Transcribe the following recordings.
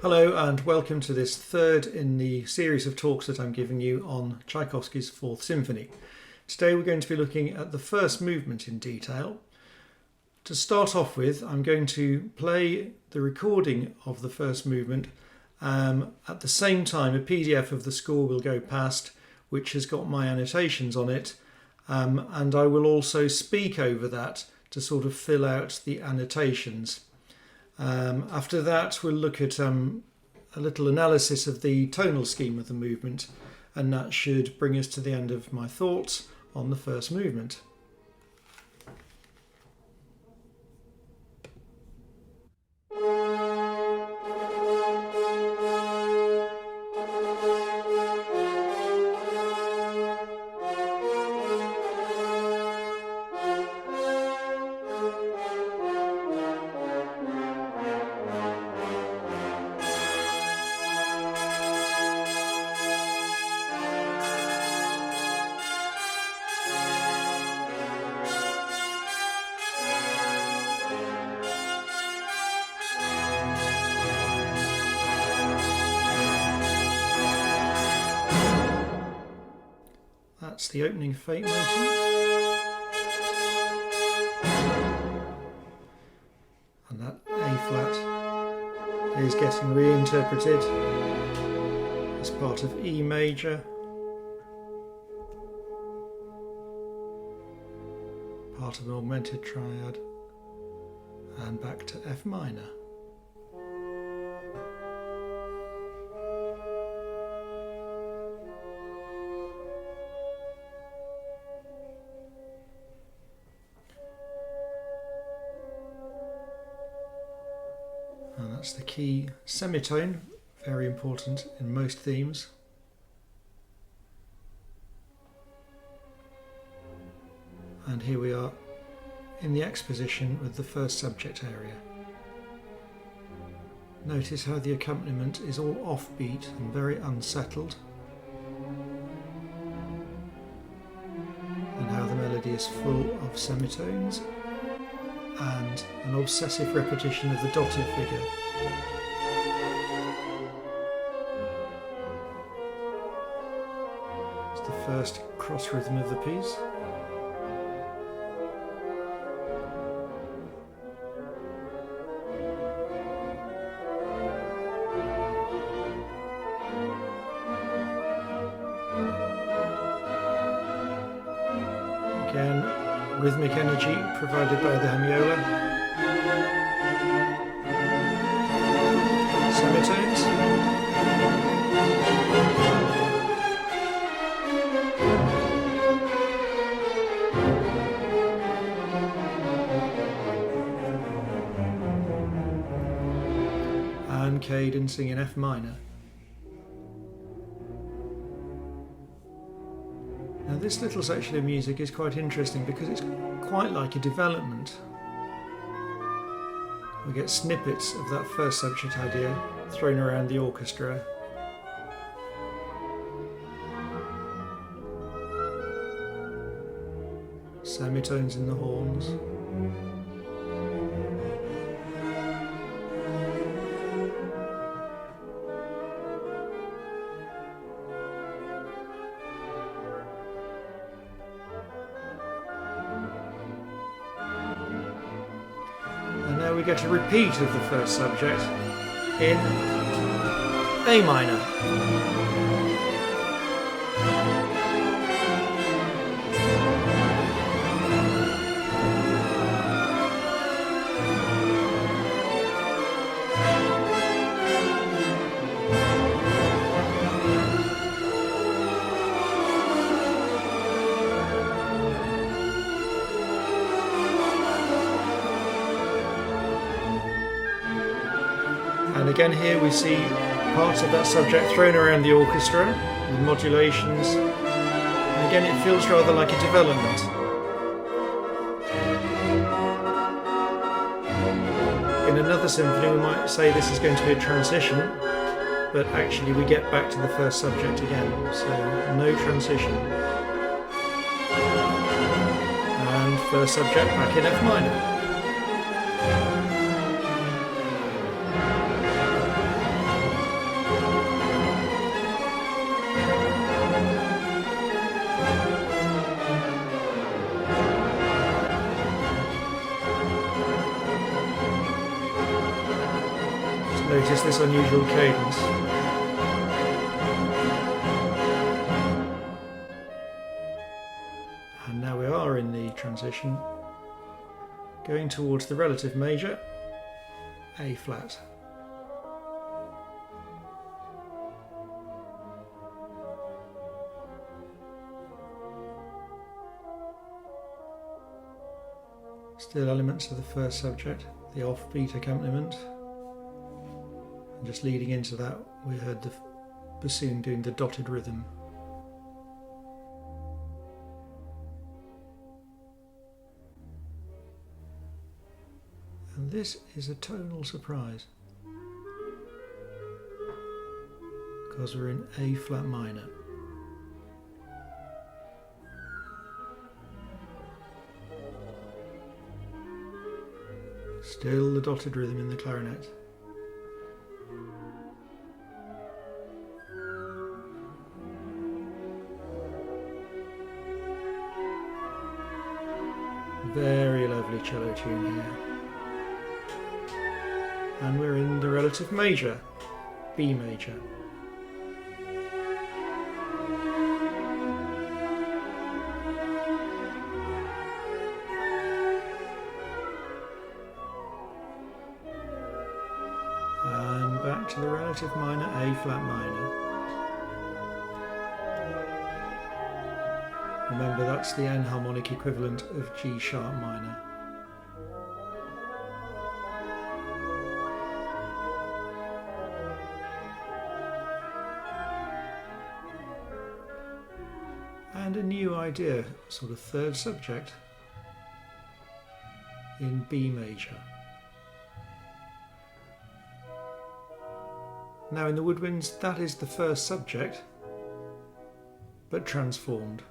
Hello and welcome to this third in the series of talks that I'm giving you on Tchaikovsky's Fourth Symphony. Today we're going to be looking at the first movement in detail. To start off with, I'm going to play the recording of the first movement. At the same time, a PDF of the score will go past, which has got my annotations on it, and I will also speak over that to sort of fill out the annotations. After that, we'll look at a little analysis of the tonal scheme of the movement, and that should bring us to the end of my thoughts on the first movement. That's the opening fate motive, and that A flat is getting reinterpreted as part of E major, part of an augmented triad, and back to F minor. And that's the key semitone, very important in most themes. And here we are in the exposition with the first subject area. Notice how the accompaniment is all offbeat and very unsettled, and how the melody is full of semitones and an obsessive repetition of the dotted figure. It's the first cross rhythm of the piece. Again, rhythmic energy provided by the hemiola. Semitones. And cadencing in F minor. Now this little section of music is quite interesting because it's quite like a development. We get snippets of that first subject idea thrown around the orchestra. Semitones in the horns. We get a repeat of the first subject in A minor. And again here we see parts of that subject thrown around the orchestra with modulations, and again it feels rather like a development. In another symphony we might say this is going to be a transition, but actually we get back to the first subject again, so no transition. And first subject back in F minor. Notice this unusual cadence. And now we are in the transition, going towards the relative major, A flat. Still elements of the first subject, the offbeat accompaniment. And just leading into that, we heard the bassoon doing the dotted rhythm. And this is a tonal surprise, because we're in A flat minor. Still the dotted rhythm in the clarinet. Very lovely cello tune here. And we're in the relative major, B major. And back to the relative minor, A flat minor. Remember, that's the enharmonic equivalent of G sharp minor. And a new idea, sort of third subject, in B major. Now in the woodwinds, that is the first subject, but transformed.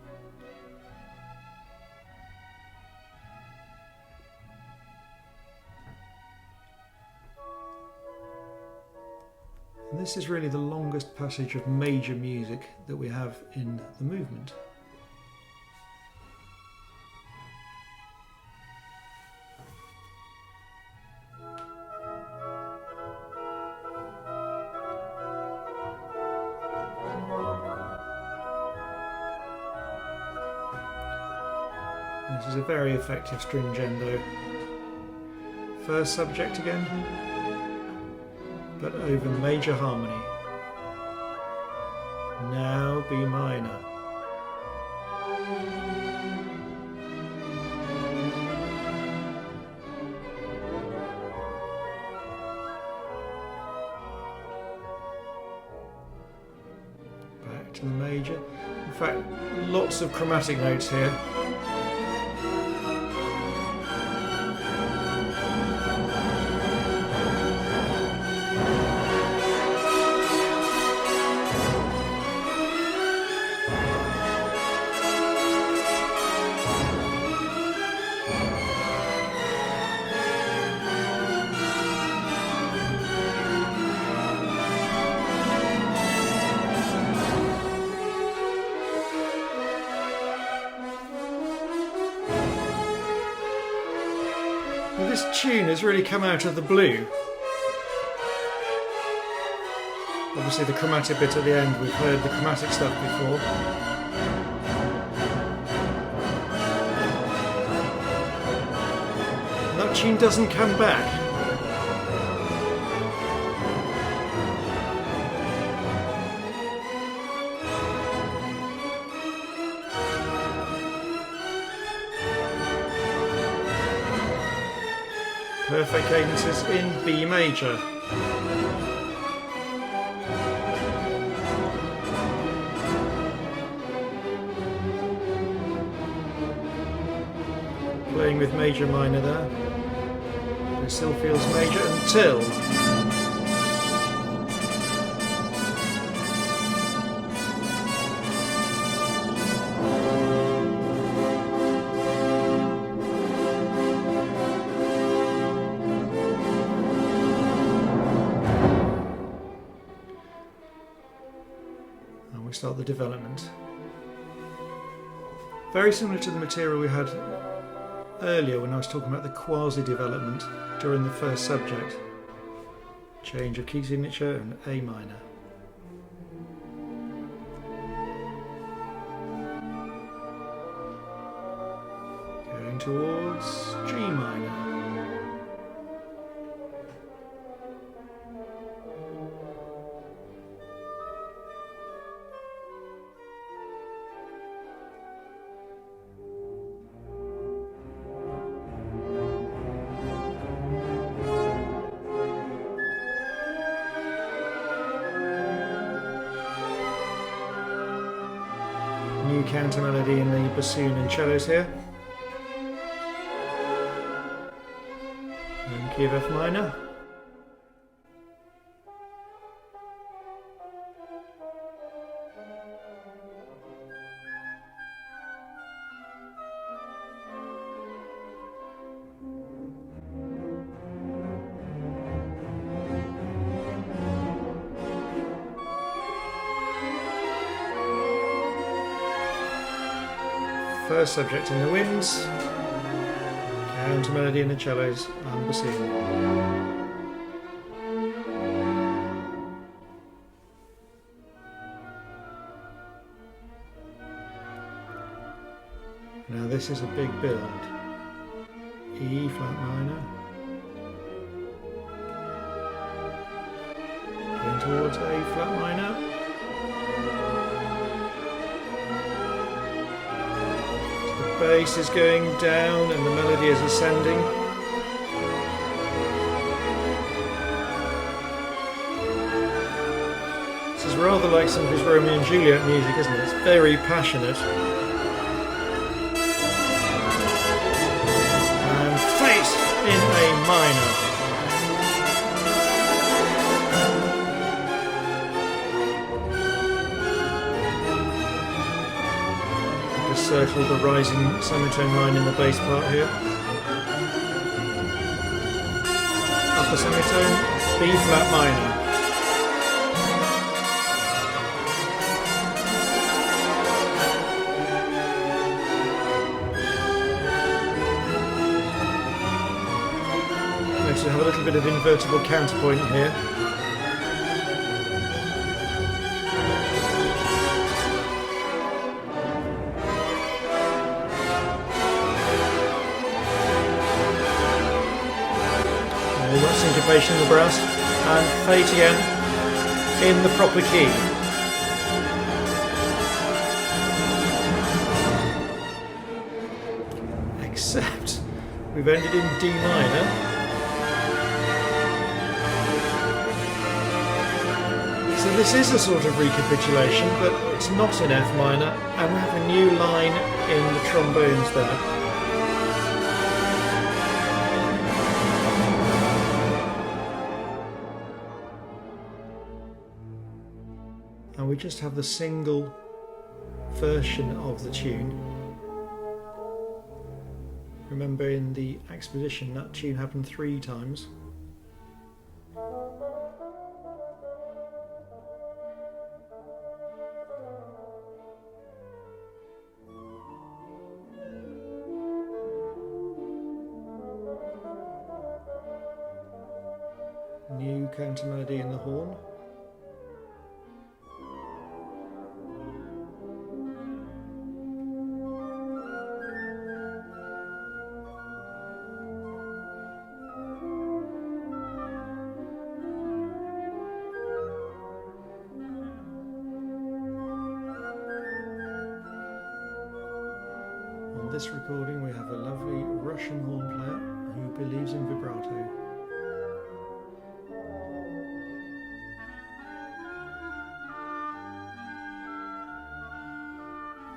And this is really the longest passage of major music that we have in the movement. This is a very effective stringendo. First subject again, but over major harmony. Now B minor. Back to the major. In fact, lots of chromatic notes here. This tune has really come out of the blue. Obviously the chromatic bit at the end, we've heard the chromatic stuff before. And that tune doesn't come back. Perfect cadences in B major. Playing with major minor there, but it still feels major until we start the development. Very similar to the material we had earlier when I was talking about the quasi-development during the first subject. Change of key signature and A minor. Going towards G minor. New counter melody in the bassoon and cellos here. And key of F minor. First subject in the winds, counter melody in the cellos and bassoon. Now this is a big build. E flat minor, going towards A flat minor. Bass is going down and the melody is ascending. This is rather like some of his Romeo and Juliet music, isn't it? It's very passionate. And Fate in A minor. Circle the rising semitone line in the bass part here. Upper semitone, B flat minor. Next we have a little bit of invertible counterpoint here. Syncopation in the brass, and Fate again in the proper key. Except we've ended in D minor. So this is a sort of recapitulation, but it's not in F minor, and we have a new line in the trombones there. And we just have the single version of the tune. Remember in the Expedition that tune happened 3 times. New counter melody in the horn. On this recording we have a lovely Russian horn player who believes in vibrato.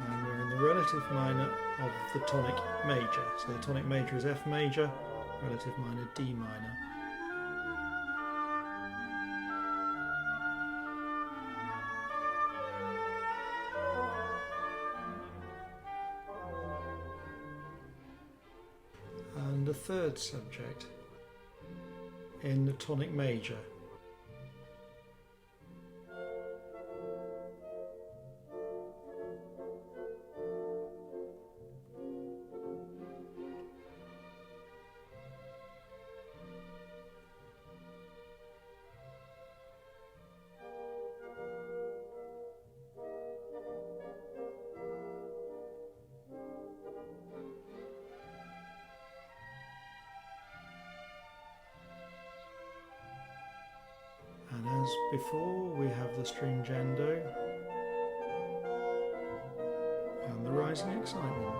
And we're in the relative minor of the tonic major. So the tonic major is F major, relative minor D minor. And the third subject in the tonic major. before, we have the stringendo and the rising excitement.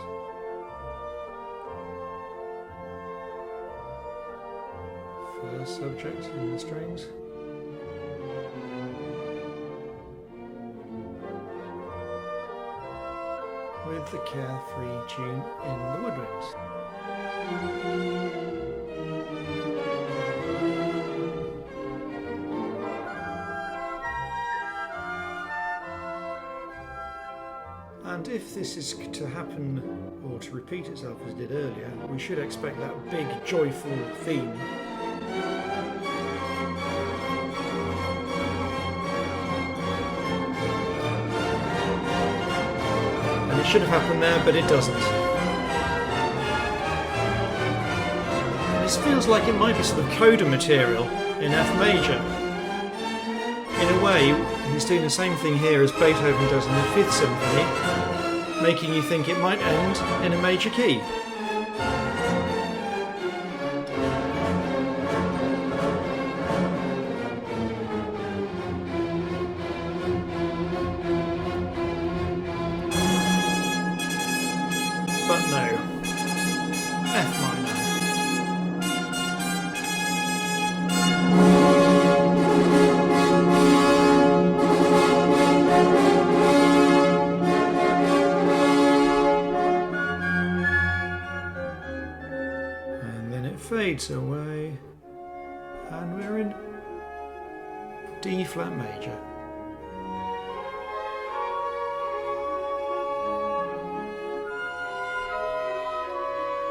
First subject in the strings. With the carefree tune in the woodwinds. And if this is to happen, or to repeat itself as it did earlier, we should expect that big joyful theme. And it should have happened there, but it doesn't. And this feels like it might be sort of coda material in F major. In a way, he's doing the same thing here as Beethoven does in the Fifth Symphony, making you think it might end in a major key. But no, F minor. Fades away, and we're in D flat major.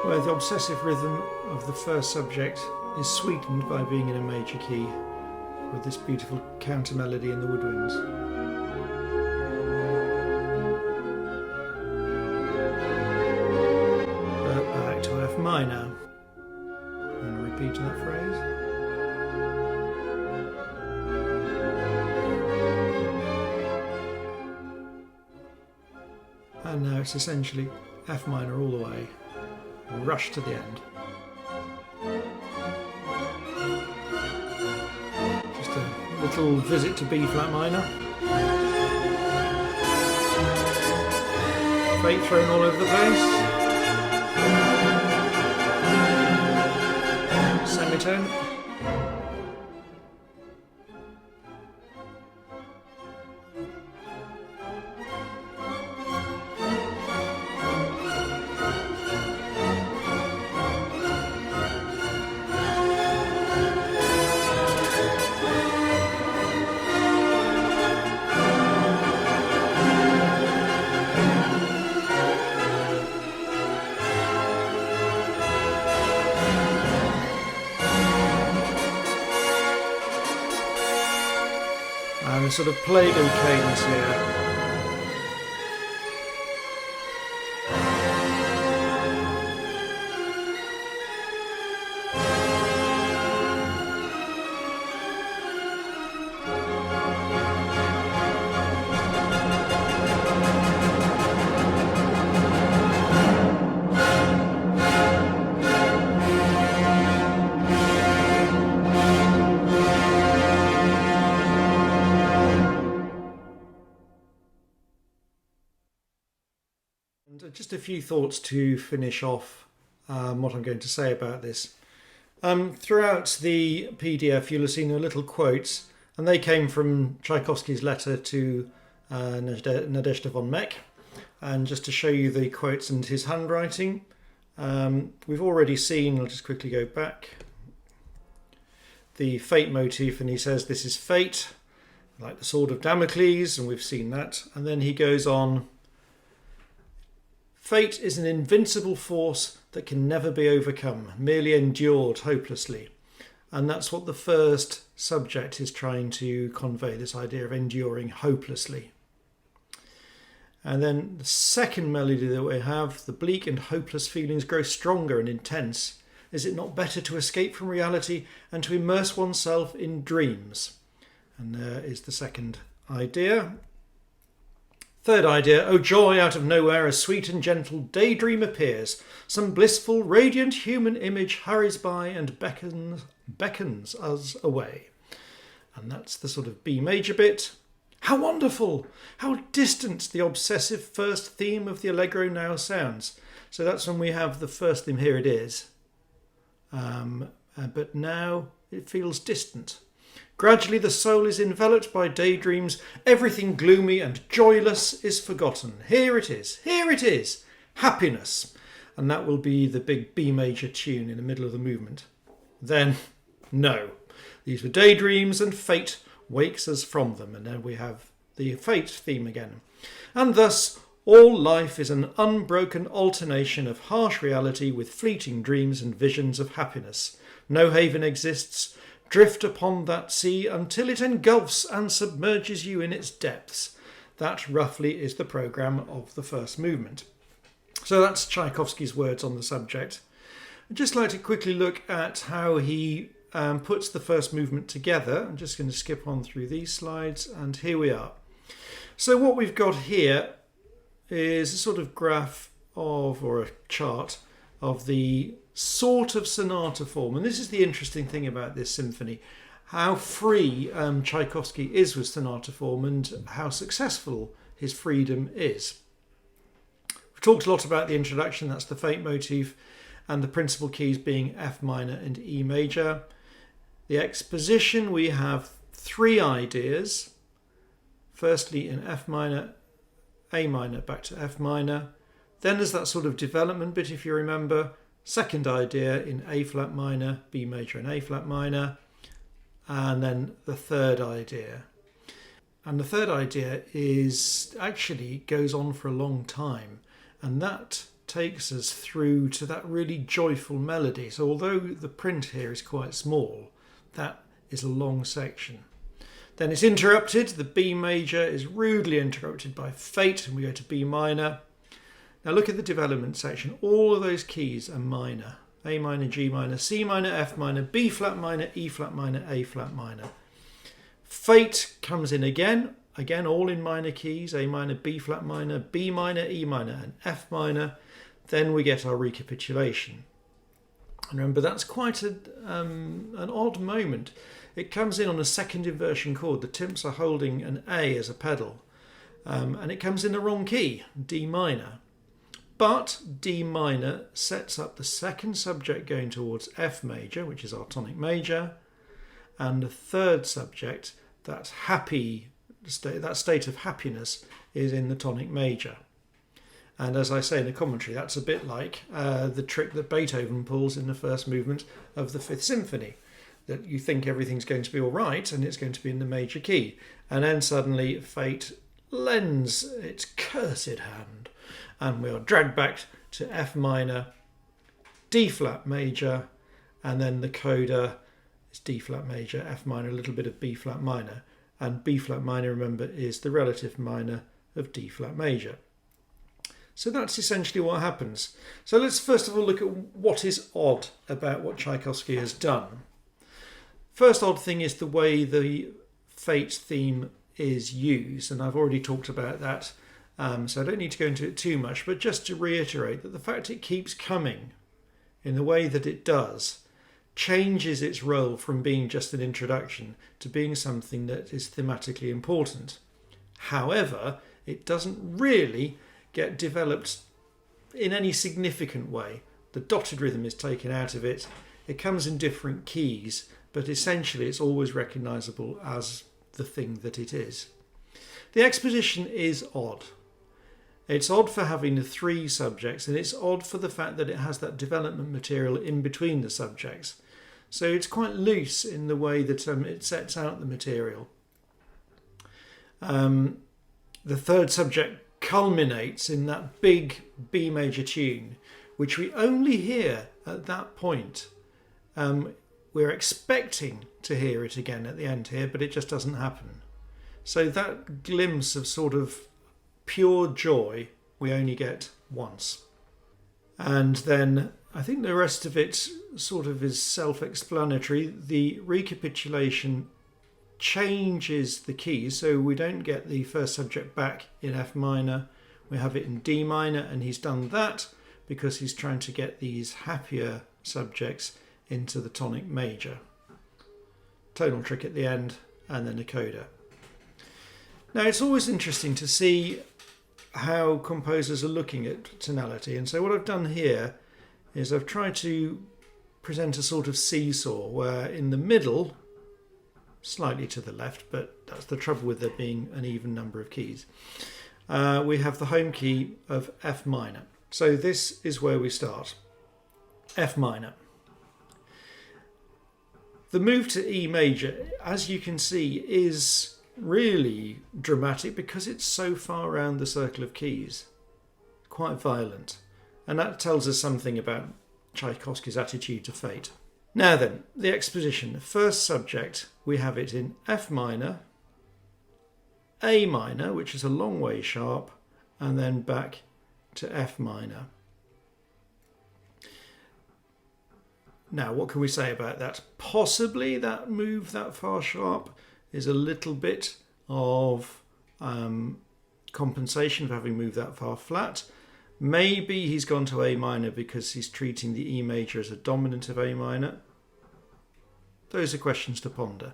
Where the obsessive rhythm of the first subject is sweetened by being in a major key with this beautiful counter melody in the woodwinds. But back to F minor. Repeating that phrase. And now it's essentially F minor all the way, rush to the end. Just a little visit to B flat minor. Fate thrown all over the place. Semitone. And a sort of Play-Doh cadence here. Just a few thoughts to finish off what I'm going to say about this. Throughout the PDF you'll have seen the little quotes, and they came from Tchaikovsky's letter to Nadezhda von Meck. And just to show you the quotes and his handwriting, we've already seen, I'll just quickly go back, the fate motif, and he says this is fate, like the sword of Damocles, and we've seen that. And then he goes on, fate is an invincible force that can never be overcome, merely endured hopelessly. And that's what the first subject is trying to convey, this idea of enduring hopelessly. And then the second melody that we have, the bleak and hopeless feelings grow stronger and intense. Is it not better to escape from reality and to immerse oneself in dreams? And there is the second idea. Third idea, oh joy, out of nowhere a sweet and gentle daydream appears. Some blissful, radiant human image hurries by and beckons us away. and that's the sort of B major bit. How wonderful! How distant the obsessive first theme of the Allegro now sounds. So that's when we have the first theme. Here it is. But now it feels distant. Gradually the soul is enveloped by daydreams. Everything gloomy and joyless is forgotten. Here it is. Here it is. Happiness. And that will be the big B major tune in the middle of the movement. Then, no. These were daydreams, and fate wakes us from them. And then we have the fate theme again. And thus, all life is an unbroken alternation of harsh reality with fleeting dreams and visions of happiness. No haven exists. Drift upon that sea until it engulfs and submerges you in its depths. That roughly is the programme of the first movement. So that's Tchaikovsky's words on the subject. I'd just like to quickly look at how he puts the first movement together. I'm just going to skip on through these slides, and here we are. So what we've got here is a sort of graph of, or a chart of the sort of sonata form. And this is the interesting thing about this symphony, how free Tchaikovsky is with sonata form and how successful his freedom is. We've talked a lot about the introduction, that's the fate motif, and the principal keys being F minor and E major. The exposition, we have three ideas. Firstly in F minor, A minor, back to F minor. Then there's that sort of development bit, if you remember. Second idea in A flat minor, B major and A flat minor. And then the third idea. And the third idea is actually goes on for a long time. And that takes us through to that really joyful melody. So although the print here is quite small, that is a long section. Then it's interrupted. The B major is rudely interrupted by fate, and we go to B minor. Now look at the development section. All of those keys are minor. A minor, G minor, C minor, F minor, B flat minor, E flat minor, A flat minor. Fate comes in again all in minor keys. A minor, B flat minor, B minor, E minor and F minor. Then we get our recapitulation. And remember, that's quite an odd moment. It comes in on a second inversion chord. The timps are holding an A as a pedal. And it comes in the wrong key, D minor. But D minor sets up the second subject going towards F major, which is our tonic major. And the third subject, that state of happiness, is in the tonic major. And as I say in the commentary, that's a bit like the trick that Beethoven pulls in the first movement of the Fifth Symphony, that you think everything's going to be all right and it's going to be in the major key. And then suddenly fate lends its cursed hand and we are dragged back to F minor, D flat major, and then the coda is D flat major, F minor, a little bit of B flat minor. And B flat minor, remember, is the relative minor of D flat major. So that's essentially what happens. So let's first of all look at what is odd about what Tchaikovsky has done. First odd thing is the way the fate theme is used, and I've already talked about that, so I don't need to go into it too much, but just to reiterate that the fact it keeps coming in the way that it does changes its role from being just an introduction to being something that is thematically important. However, it doesn't really get developed in any significant way. The dotted rhythm is taken out of it. It comes in different keys, but essentially it's always recognisable as the thing that it is. The exposition is odd. It's odd for having the three subjects, and it's odd for the fact that it has that development material in between the subjects. So it's quite loose in the way that it sets out the material. The third subject culminates in that big B major tune, which we only hear at that point. We're expecting to hear it again at the end here, but it just doesn't happen. So that glimpse of sort of pure joy we only get once. And then I think the rest of it sort of is self-explanatory. The recapitulation changes the keys, so we don't get the first subject back in F minor. We have it in D minor, and he's done that because he's trying to get these happier subjects into the tonic major. Tonal trick at the end, and then a coda. Now it's always interesting to see how composers are looking at tonality, and so what I've done here is I've tried to present a sort of seesaw where in the middle, slightly to the left, but that's the trouble with there being an even number of keys, we have the home key of F minor. So this is where we start, F minor. The move to E major, as you can see, is really dramatic because it's so far around the circle of keys. Quite violent. And that tells us something about Tchaikovsky's attitude to fate. Now then, the exposition. The first subject, we have it in F minor, A minor, which is a long way sharp, and then back to F minor. Now, what can we say about that? Possibly that move that far sharp is a little bit of compensation for having moved that far flat. Maybe he's gone to A minor because he's treating the E major as a dominant of A minor. Those are questions to ponder.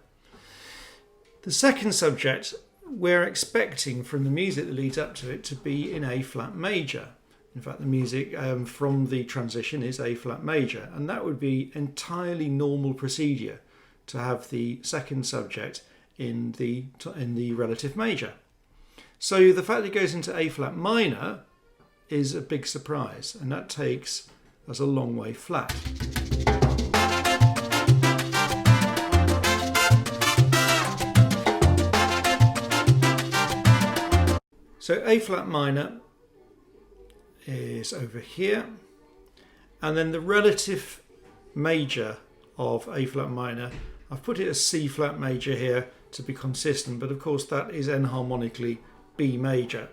The second subject, we're expecting from the music that leads up to it to be in A flat major. In fact, the music from the transition is A flat major, and that would be entirely normal procedure to have the second subject in the relative major. So the fact that it goes into A flat minor is a big surprise, and that takes us a long way flat. So A flat minor is over here, and then the relative major of A flat minor, I've put it as C flat major here to be consistent, but of course that is enharmonically B major.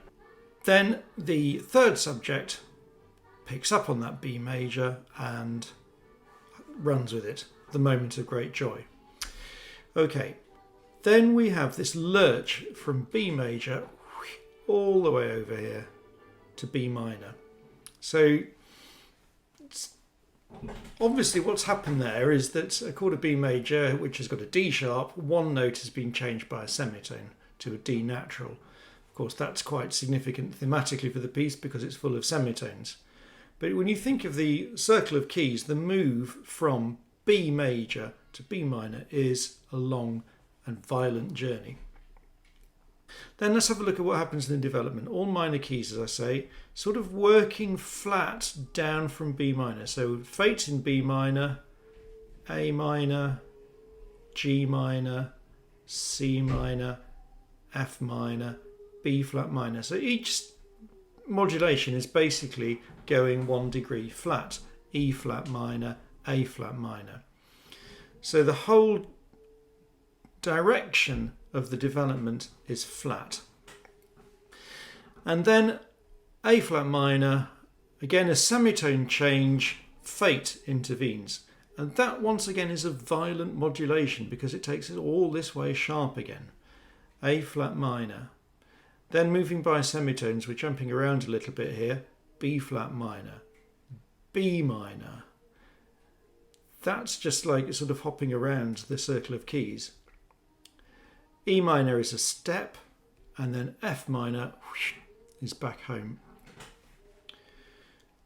Then the third subject picks up on that B major and runs with it, the moment of great joy. Okay, then we have this lurch from B major all the way over here to B minor. So obviously what's happened there is that a chord of B major, which has got a D sharp, one note has been changed by a semitone to a D natural. Of course, that's quite significant thematically for the piece because it's full of semitones. But when you think of the circle of keys, the move from B major to B minor is a long and violent journey. Then let's have a look at what happens in the development. All minor keys, as I say, sort of working flat down from B minor. So fate in B minor, A minor, G minor, C minor, F minor, B flat minor. So each modulation is basically going 1 degree flat. E flat minor, A flat minor. So the whole direction of the development is flat. And then A flat minor, again a semitone change, fate intervenes. And that once again is a violent modulation because it takes it all this way sharp again. A flat minor. Then moving by semitones, we're jumping around a little bit here. B flat minor, B minor. That's just like sort of hopping around the circle of keys. E minor is a step, and then F minor is back home.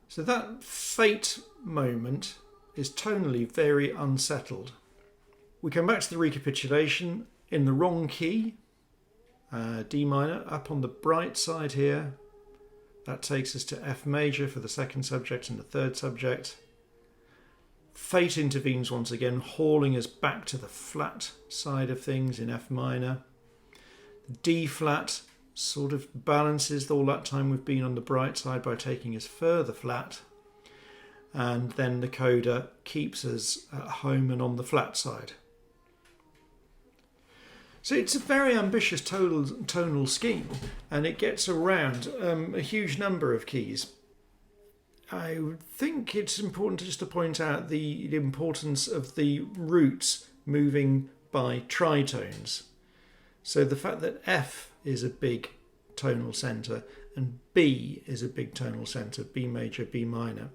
So that fate moment is tonally very unsettled. We come back to the recapitulation in the wrong key, D minor, up on the bright side here. That takes us to F major for the second subject and the third subject. Fate intervenes once again, hauling us back to the flat side of things in F minor. D flat sort of balances all that time we've been on the bright side by taking us further flat. And then the coda keeps us at home and on the flat side. So it's a very ambitious tonal scheme, and it gets around a huge number of keys. I think it's important just to point out the importance of the roots moving by tritones. So the fact that F is a big tonal centre and B is a big tonal centre, B major, B minor.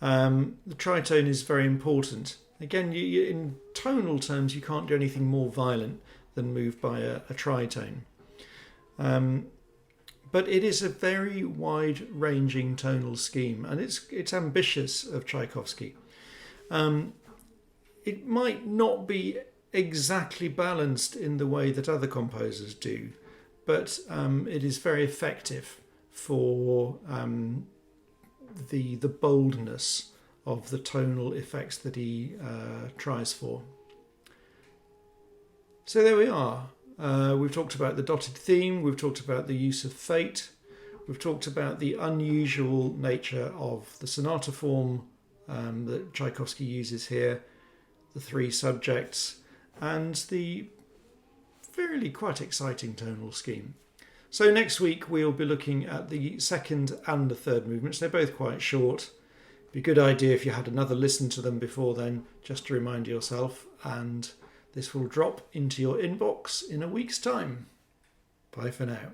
The tritone is very important. Again, in tonal terms, you can't do anything more violent than moved by a tritone. But it is a very wide-ranging tonal scheme, and it's ambitious of Tchaikovsky. It might not be exactly balanced in the way that other composers do, but it is very effective for the boldness of the tonal effects that he tries for. So there we are. We've talked about the dotted theme, we've talked about the use of fate, we've talked about the unusual nature of the sonata form that Tchaikovsky uses here, the three subjects, and the really quite exciting tonal scheme. So next week we'll be looking at the second and the third movements. They're both quite short. It'd be a good idea if you had another listen to them before then, just to remind yourself, and this will drop into your inbox in a week's time. Bye for now.